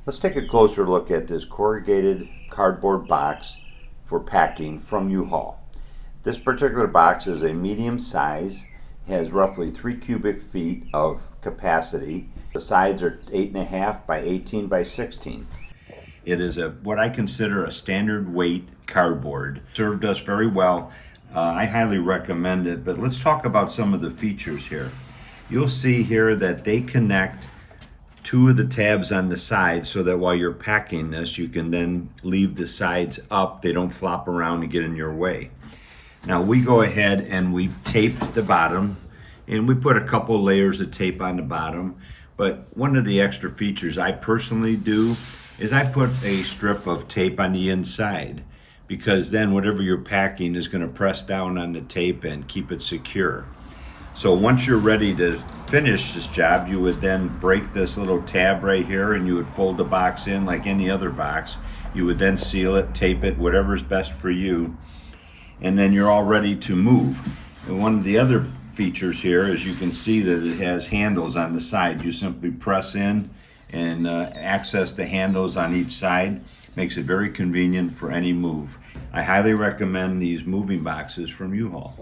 Let's take a closer look at this corrugated cardboard box for packing from UHaul. This particular box is a medium size, has roughly 3 cubic feet of capacity. The sides are 8.5 by 18 by 16. It is what I consider a standard weight cardboard. Served us very well. I highly recommend it, but let's talk about some of the features here. You'll see here that they connect 2 of the tabs on the side so that while you're packing this, you can then leave the sides up. They don't flop around and get in your way. Now we go ahead and we tape the bottom, and we put a couple layers of tape on the bottom. But one of the extra features I personally do is I put a strip of tape on the inside, because then whatever you're packing is going to press down on the tape and keep it secure. So once you're ready to finish this job, you would then break this little tab right here and you would fold the box in like any other box. You would then seal it, tape it, whatever's best for you, and then you're all ready to move. And one of the other features here is you can see that it has handles on the side. You simply press in and access the handles on each side. Makes it very convenient for any move. I highly recommend these moving boxes from UHaul.